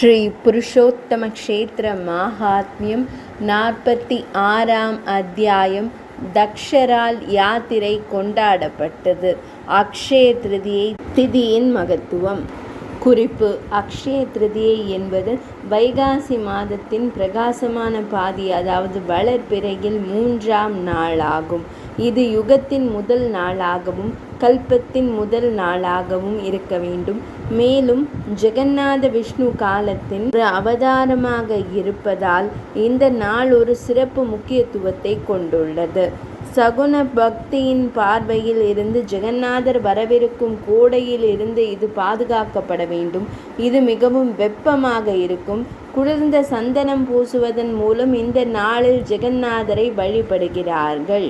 ஸ்ரீ புருஷோத்தம க்ஷேத்திர மாஹாத்மியம் 46ஆம் அத்தியாயம். தக்ஷரால் யாத்திரை கொண்டாடப்பட்டது. அக்ஷய திருதியை திதியின் மகத்துவம். குறிப்பு: அக்ஷய திருதியை என்பது வைகாசி மாதத்தின் பிரகாசமான பாதி, அதாவது வளர்பிறையில் 3ஆம் நாளாகும். இது யுகத்தின் முதல் நாளாகவும் கல்பத்தின் முதல் நாளாகவும் இருக்க வேண்டும். மேலும் ஜெகநாத விஷ்ணு காலத்தின் ஒரு அவதாரமாக இருப்பதால் இந்த நாள் ஒரு சிறப்பு முக்கியத்துவத்தை கொண்டுள்ளது. சகுன பக்தியின் பார்வையில் இருந்து ஜெகநாதர் வரவிருக்கும் கோடையில் இருந்து இது பாதுகாக்கப்பட வேண்டும். இது மிகவும் வெப்பமாக இருக்கும். குளிர்ந்த சந்தனம் பூசுவதன் மூலம் இந்த நாளில் ஜெகநாதரை வழிபடுகிறார்கள்.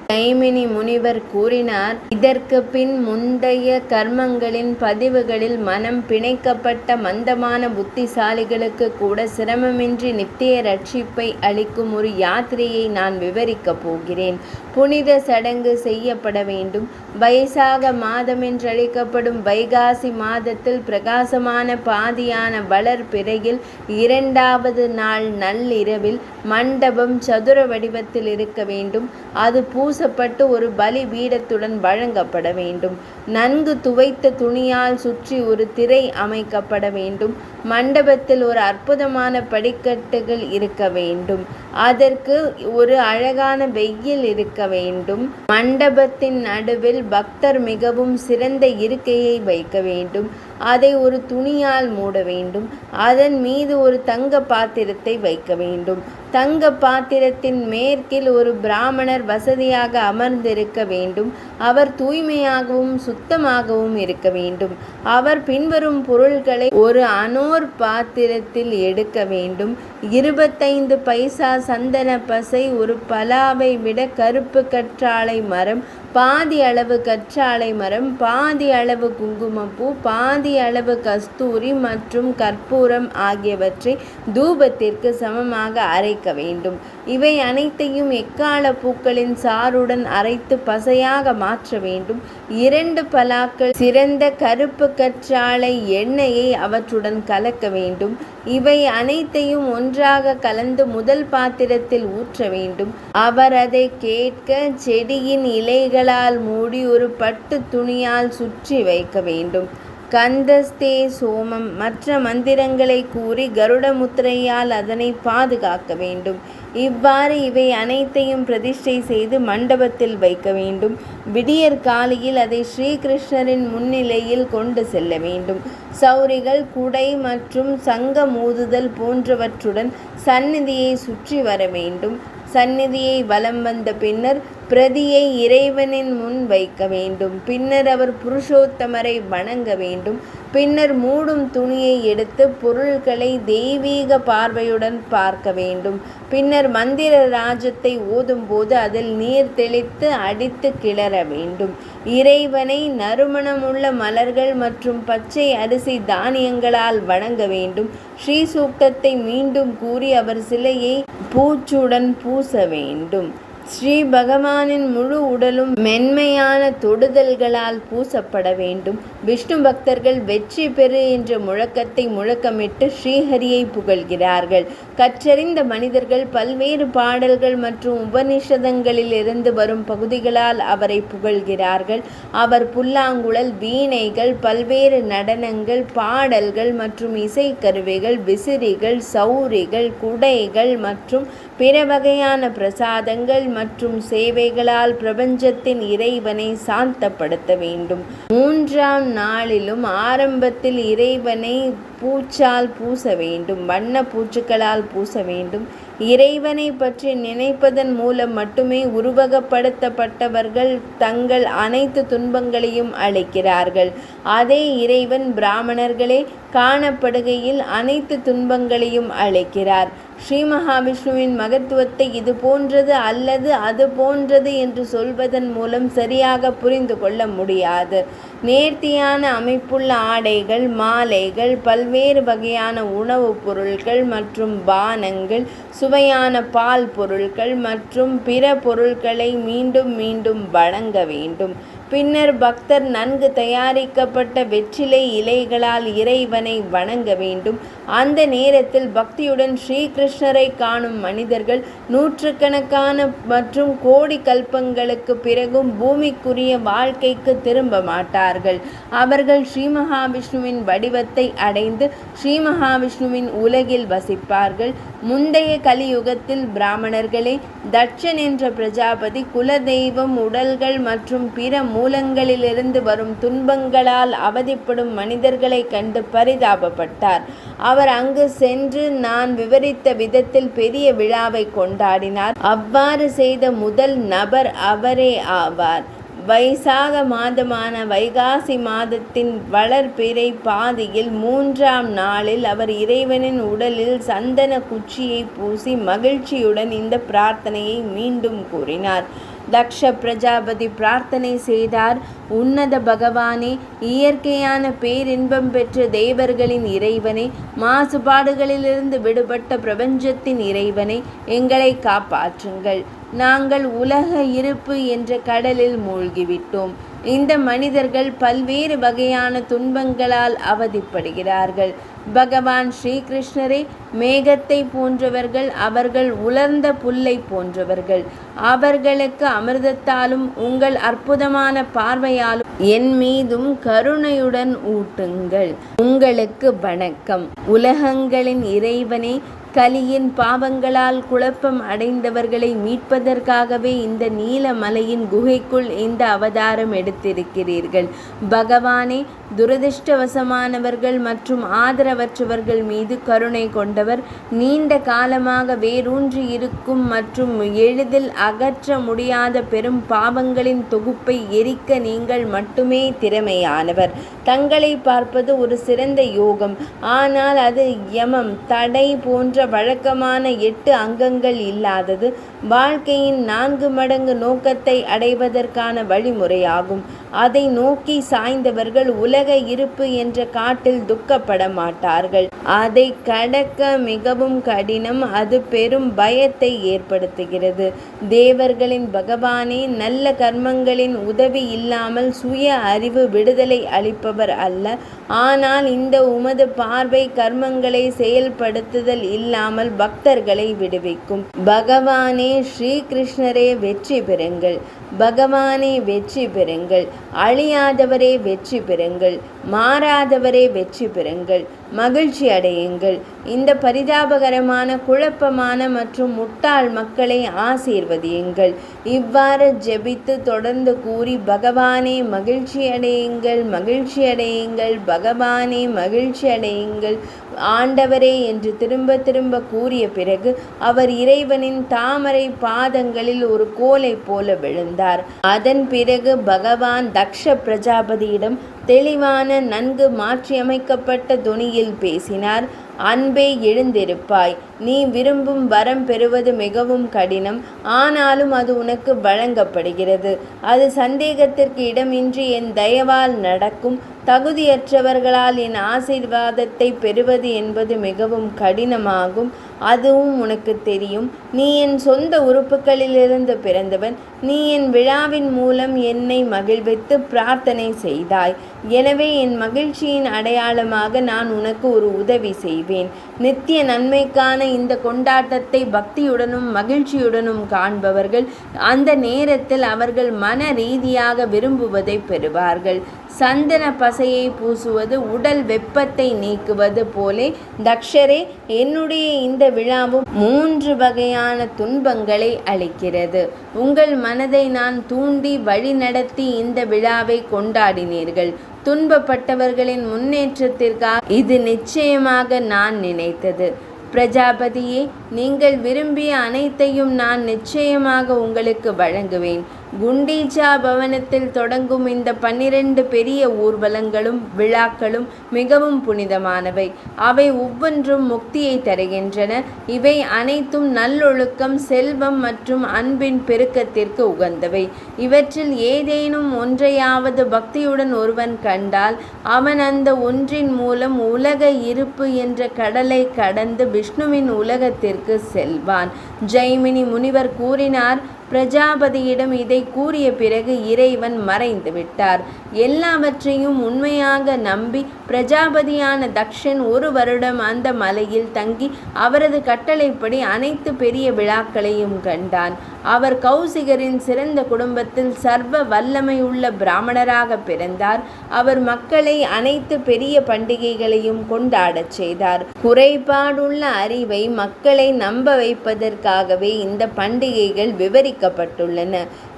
ஜைமினி முனிவர் கூறினார், இதற்கு பின் முந்தைய கர்மங்களின் பதிவுகளில் மனம் பிணைக்கப்பட்ட மந்தமான புத்திசாலிகளுக்கு கூட சிரமமின்றி நித்திய ரட்சிப்பை அளிக்கும் ஒரு யாத்திரையை நான் விவரிக்கப் போகிறேன். புனித சடங்கு செய்யப்பட வேண்டும். வைசாக மாதம் என்றழைக்கப்படும் வைகாசி மாதத்தில் பிரகாசமான பாதியான வளர்பிறையில் 2வது நாள் நள்ளிரவில் மண்டபம் சதுர வடிவத்தில் இருக்க வேண்டும். அது பூசப்பட்டு ஒரு பலி பீடத்துடன் வழங்கப்பட வேண்டும். நன்கு துவைத்த துணியால் சுற்றி ஒரு திரை அமைக்கப்பட வேண்டும். மண்டபத்தில் ஒரு அற்புதமான படிக்கட்டுகள் இருக்க வேண்டும். அதற்கு ஒரு அழகான வெயில் இருக்க வேண்டும். மண்டபத்தின் நடுவில் பக்தர் மிகவும் சிறந்த இருக்கையை வைக்க வேண்டும். அதை ஒரு துணியால் மூட வேண்டும். அதன் மீது ஒரு தங்க பாத்திரத்தை வைக்க வேண்டும். தங்க பாத்திரத்தின் மேற்கில் ஒரு பிராமணர் வசதியாக அமர்ந்திருக்க வேண்டும். அவர் தூய்மையாகவும் சுத்தமாகவும் இருக்க வேண்டும். அவர் பின்வரும் பொருட்களை ஒரு அனோர் பாத்திரத்தில் எடுக்க வேண்டும். 25 பைசா சந்தன பசை, ஒரு பலாவை விட கருப்பு கற்றாழை மரம், பாதி அளவு கற்றாழை மரம், பாதி அளவு குங்குமப்பூ, பாதி அளவு கஸ்தூரி மற்றும் கற்பூரம் ஆகியவற்றை தூபத்திற்கு சமமாக அரைக்க வேண்டும். இவை அனைத்தையும் எக்கால பூக்களின் சாறுடன் அரைத்து பசையாக மாற்ற வேண்டும். 2 பலாக்கள் சிறந்த கருப்பு கற்றாழை எண்ணெயை அவற்றுடன் கலக்க வேண்டும். இவை அனைத்தையும் ஒன்றாக கலந்து முதல் பாத்திரத்தில் ஊற்ற வேண்டும். அவர் அதை கேட்க செடியின் இலைகளால் மூடி ஒரு பட்டு துணியால் சுற்றி வைக்க வேண்டும். கந்தஸ்தே சோமம் மற்ற மந்திரங்களை கூறி கருட முத்திரையால் அதனை பாதுகாக்க வேண்டும். இவ்வாறு இவை அனைத்தையும் பிரதிஷ்டை செய்து மண்டபத்தில் வைக்க வேண்டும். விடியற் காலையில் அதை ஸ்ரீகிருஷ்ணரின் முன்னிலையில் கொண்டு செல்ல வேண்டும். சௌரிகள், குடை மற்றும் சங்கம் ஊதுதல் போன்றவற்றுடன் சந்நிதியை சுற்றி வர வேண்டும். சந்நிதியை வலம் வந்த பின்னர் பிரதியை இறைவனின் முன் வைக்க வேண்டும். பின்னர் அவர் புருஷோத்தமரை வணங்க வேண்டும். பின்னர் மூடும் துணியை எடுத்து பொருட்களை தெய்வீக பார்வையுடன் பார்க்க வேண்டும். பின்னர் மந்திர ராஜத்தை ஓதும்போது அதில் நீர் தெளித்து அடித்து கிளற வேண்டும். இறைவனை நறுமணமுள்ள மலர்கள் மற்றும் பச்சை அரிசி தானியங்களால் வணங்க வேண்டும். ஸ்ரீ சூக்தத்தை மீண்டும் கூறி அவர் சிலையை பூச்சுடன் பூச வேண்டும். ஸ்ரீ பகவானின் முழு உடலும் மென்மையான தொடுதல்களால் பூசப்பட வேண்டும். விஷ்ணு பக்தர்கள் வெற்றி பெறு என்ற முழக்கத்தை முழக்கமிட்டு ஸ்ரீஹரியை புகழ்கிறார்கள். கற்றறிந்த மனிதர்கள் பல்வேறு பாடல்கள் மற்றும் உபனிஷதங்களில் இருந்து வரும் பகுதிகளால் அவரை புகழ்கிறார்கள். அவர் புல்லாங்குழல், வீணைகள், பல்வேறு நடனங்கள், பாடல்கள் மற்றும் இசைக்கருவிகள், விசிறிகள், சௌரிகள், குடைகள் மற்றும் பிற வகையான பிரசாதங்கள் மற்றும் சேவைகளால் பிரபஞ்சத்தின் இறைவனை சாந்தப்படுத்த வேண்டும். 3ஆம் நாளிலும் ஆரம்பத்தில் இறைவனை பூச்சால் பூச வேண்டும். வண்ண பூச்சுக்களால் பூச வேண்டும். இறைவனை பற்றி நினைப்பதன் மூலம் மட்டுமே உருவகப்படுத்தப்பட்டவர்கள் தங்கள் அனைத்து துன்பங்களையும் அளிக்கிறார்கள். அதே இறைவன் பிராமணர்களே காணப்படுகையில் அனைத்து துன்பங்களையும் அளிக்கிறார். ஸ்ரீ மகாவிஷ்ணுவின் மகத்துவத்தை இது போன்றது அல்லது அது போன்றது என்று சொல்வதன் மூலம் சரியாக புரிந்து கொள்ள முடியாது. நேர்த்தியான அமைப்புள்ள ஆடைகள், மாலைகள், பல்வேறு வகையான உணவுப் பொருட்கள் மற்றும் பானங்கள், சுவையான பால் பொருட்கள் மற்றும் பிற பொருட்களை மீண்டும் மீண்டும் வழங்க வேண்டும். பின்னர் பக்தர் நன்கு தயாரிக்கப்பட்ட வெற்றிலை இலைகளால் இறைவனை வணங்க வேண்டும். அந்த நேரத்தில் பக்தியுடன் ஸ்ரீகிருஷ்ணரை காணும் மனிதர்கள் நூற்றுக்கணக்கான மற்றும் கோடி கல்பங்களுக்கு பிறகும் பூமிக்குரிய வாழ்க்கைக்கு திரும்ப மாட்டார்கள். அவர்கள் ஸ்ரீ மகாவிஷ்ணுவின் வடிவத்தை அடைந்து ஸ்ரீ மகாவிஷ்ணுவின் உலகில் வசிப்பார்கள். முந்தைய கலியுகத்தில் பிராமணர்களே தட்சன் என்ற பிரஜாபதி குலதெய்வம், உடல்கள் மற்றும் பிற மூலங்களிலிருந்து வரும் துன்பங்களால் அவதிப்படும் மனிதர்களை கண்டு பரிதாபப்பட்டார். அவர் அங்கு சென்று நான் விவரித்த விதத்தில் பெரிய விழாவை கொண்டாடினார். அவ்வாறு செய்த முதல் நபர் அவரே ஆவார். வைசாக மாதமான வைகாசி மாதத்தின் வளர்பிறை பாதியில் 3ஆம் நாளில் அவர் இறைவனின் உடலில் சந்தன குச்சியை பூசி மகிழ்ச்சியுடன் இந்த பிரார்த்தனையை மீண்டும் கூறினார். தக்ஷ பிரஜாபதி பிரார்த்தனை செய்தார். உன்னத பகவானே, இயற்கையான பேரின்பம் பெற்ற தேவர்களின் இறைவனே, மாசுபாடுகளிலிருந்து விடுபட்ட பிரபஞ்சத்தின் இறைவனே, எங்களை காப்பாற்றுங்கள். நாங்கள் உலக இருப்பு என்ற கடலில் மூழ்கிவிட்டோம். இந்த மனிதர்கள் பல்வேறு வகையான துன்பங்களால் அவதிப்படுகிறார்கள். பகவான் ஸ்ரீகிருஷ்ணரே, மேகத்தை போன்றவர்கள், அவர்கள் உலர்ந்த புல்லை போன்றவர்கள். அவர்களுக்கு அமிர்தத்தாலும் உங்கள் அற்புதமான பார்வையாலும் என் மீதும் கருணையுடன் ஊட்டுங்கள். உங்களுக்கு வணக்கம். உலகங்களின் இறைவனே, கலியின் பாவங்களால் குழப்பம் அடைந்தவர்களை மீட்பதற்காகவே இந்த நீலமலையின் குகைக்குள் இந்த அவதாரம் எடுத்திருக்கிறீர்கள். பகவானே, துரதிர்ஷ்டவசமானவர்கள் மற்றும் ஆதரவற்றவர்கள் மீது கருணை கொண்டவர். நீண்ட காலமாக வேரூன்றி இருக்கும் மற்றும் எளிதில் அகற்ற முடியாத பெரும் பாவங்களின் தொகுப்பை எரிக்க நீங்கள் மட்டுமே திறமையானவர். தங்களை பார்ப்பது ஒரு சிறந்த யோகம், ஆனால் அது யமம், தடை போன்ற வழக்கமான 8 அங்கங்கள் இல்லாதது. வாழ்க்கையின் 4 மடங்கு நோக்கத்தை அடைவதற்கான வழிமுறையாகும். அதை நோக்கி சாய்ந்தவர்கள் உலக இருப்பு என்ற காட்டில் துக்கப்பட மாட்டார்கள். அதை கடக்க மிகவும் கடினம். அது பெரும் பயத்தை ஏற்படுத்துகிறது. தேவர்களின் பகவானே, நல்ல கர்மங்களின் உதவி இல்லாமல் சுய அறிவு விடுதலை அளிப்பவர் அல்ல. ஆனால் இந்த உமது பார்வை கர்மங்களை செயல்படுத்துதல் இல்லாமல் பக்தர்களை விடுவிக்கும். பகவானே ஸ்ரீகிருஷ்ணரே, வெற்றி பெறுங்கள். பகவானே, வெற்றி பெறுங்கள். அழியாதவரே, வெற்றி பெறுங்கள். மாறாதவரே, வெற்றி பெறுங்கள். மகிழ்ச்சி அடையுங்கள். இந்த பரிதாபகரமான, குழப்பமான மற்றும் முட்டாள் மக்களை ஆசீர்வதியுங்கள். இவ்வாறு ஜெபித்து தொடர்ந்து கூறி, பகவானே மகிழ்ச்சி அடையுங்கள், மகிழ்ச்சி அடையுங்கள், பகவானே மகிழ்ச்சி அடையுங்கள், ஆண்டவரே என்று திரும்ப திரும்ப கூறிய பிறகு அவர் இறைவனின் தாமரை பாதங்களில் ஒரு கோலை போல விழுந்தார். அதன் பிறகு பகவான் தக்ஷ பிரஜாபதியிடம் தெளிவான, நன்கு மாற்றியமைக்கப்பட்ட தொனியில் பேசினார். அன்பே, எழுந்திருப்பாய். நீ விரும்பும் வரம் பெறுவது மிகவும் கடினம், ஆனாலும் அது உனக்கு வழங்கப்படுகிறது. அது சந்தேகத்திற்கு இடமின்றி என் தயவால் நடக்கும். தகுதியற்றவர்களால் என் ஆசீர்வாதத்தை பெறுவது என்பது மிகவும் கடினமாகும். அதுவும் உனக்கு தெரியும். நீ என் சொந்த உறுப்புகளிலிருந்து பிறந்தவன். நீ என் விழாவின் மூலம் என்னை மகிழ்வித்து பிரார்த்தனை செய்தாய். எனவே என் மகிழ்ச்சியின் அடையாளமாக நான் உனக்கு ஒரு உதவி செய்வேன். நித்திய நன்மைக்கான இந்த கொண்டாட்டத்தை பக்தியுடனும் மகிழ்ச்சியுடனும் காண்பவர்கள் அந்த நேரத்தில் அவர்கள் மன ரீதியாக விரும்புவதை பெறுவார்கள். சந்தன பசையை பூசுவது உடல் வெப்பத்தை நீக்குவது போலே தக்ஷரே, என்னுடைய இந்த விழாவும் 3 வகையான துன்பங்களை அளிக்கிறது. உங்கள் மனதை நான் தூண்டி வழி நடத்தி இந்த விழாவை கொண்டாடினீர்கள். துன்பப்பட்டவர்களின் முன்னேற்றத்திற்காக இது நிச்சயமாக நான் நினைத்தது. பிரஜாபதியே, நீங்கள் விரும்பிய அனைத்தையும் நான் நிச்சயமாக உங்களுக்கு வழங்குவேன். குண்டீச்சா பவனத்தில் தொடங்கும் இந்த 12 பெரிய ஊர்வலங்களும் விழாக்களும் மிகவும் புனிதமானவை. அவை ஒவ்வொன்றும் முக்தியை தருகின்றன. இவை அனைத்தும் நல்லொழுக்கம், செல்வம் மற்றும் அன்பின் பெருக்கத்திற்கு உகந்தவை. இவற்றில் ஏதேனும் ஒன்றையாவது பக்தியுடன் ஒருவன் கண்டால் அவன் அந்த ஒன்றின் மூலம் உலக இருப்பு என்ற கடலை கடந்து விஷ்ணுவின் உலகத்திற்கு செல்வான். ஜெய்மினி முனிவர் கூறினார். பிரஜாபதியிடம் இதை கூறிய பிறகு இறைவன் மறைந்து விட்டார். எல்லாவற்றையும் உண்மையாக நம்பி பிரஜாபதியான தக்ஷன் 1 வருடம் அந்த மலையில் தங்கி அவரது கட்டளைப்படி அனைத்து பெரிய விழாக்களையும் கண்டான். அவர் கௌசிகரின் சிறந்த குடும்பத்தில் சர்வ வல்லமையுள்ள பிராமணராக பிறந்தார். அவர் மக்களை அனைத்து பெரிய பண்டிகைகளையும் கொண்டாடச் செய்தார். குறைபாடுள்ள அறிவை மக்களை நம்ப வைப்பதற்காகவே இந்த பண்டிகைகள் விவரிக்கப்பட்டுள்ளன.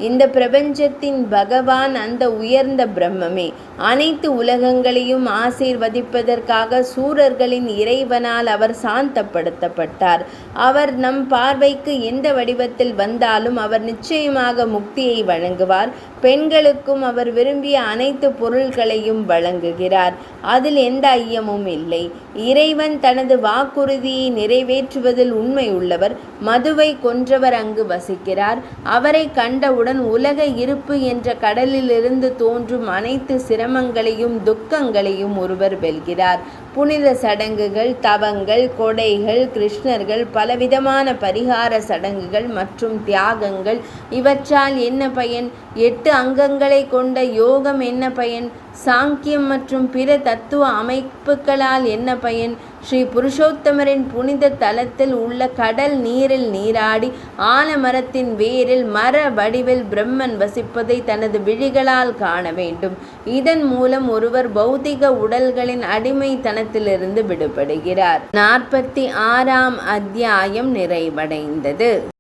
இந்த பிரபஞ்சத்தின் பகவான் அந்த உயர்ந்த பிரம்மமே. அனைத்து உலகங்களையும் ஆசீர்வதிப்பதற்காக சூரர்களின் இறைவனால் அவர் சாந்தப்படுத்தப்பட்டார். அவர் நம் பார்வைக்கு எந்த வடிவத்தில் வந்தாலும் அவர் நிச்சயமாக முக்தியை வழங்குவார். பெண்களுக்கும் அவர் விரும்பிய அனைத்து பொருள்களையும் வழங்குகிறார். அதில் எந்த ஐயமும் இல்லை. இறைவன் தனது வாக்குறுதியை நிறைவேற்றுவதில் உண்மை உள்ளவர். மதுவை கொன்றவர் அங்கு வசிக்கிறார். அவரை கண்டவுடன் உலக இருப்பு என்ற கடலிலிருந்து தோன்றும் அனைத்து சிரமங்களையும் துக்கங்களையும் ஒருவர் வெல்கிறார். புனித சடங்குகள், தவங்கள், கொடைகள், கிருஷ்ணர்கள், பலவிதமான பரிகார சடங்குகள் மற்றும் தியாகங்கள், இவற்றால் என்ன பயன்? 8 அங்கங்களை கொண்ட யோகம் என்ன பயன்? சாங்கியம் மற்றும் பிற தத்துவ அமைப்புகளால் என்ன பயன்? ஸ்ரீ புருஷோத்தமரின் புனித தலத்தில் உள்ள கடல் நீரில் நீராடி ஆலமரத்தின் வேரில் மர வடிவில் பிரம்மன் வசிப்பதை தனது விழிகளால் காண வேண்டும். இதன் மூலம் ஒருவர் பௌதிக உடல்களின் அடிமைத்தனத்திலிருந்து விடுபடுகிறார். 46ஆம் அத்தியாயம் நிறைவடைந்தது.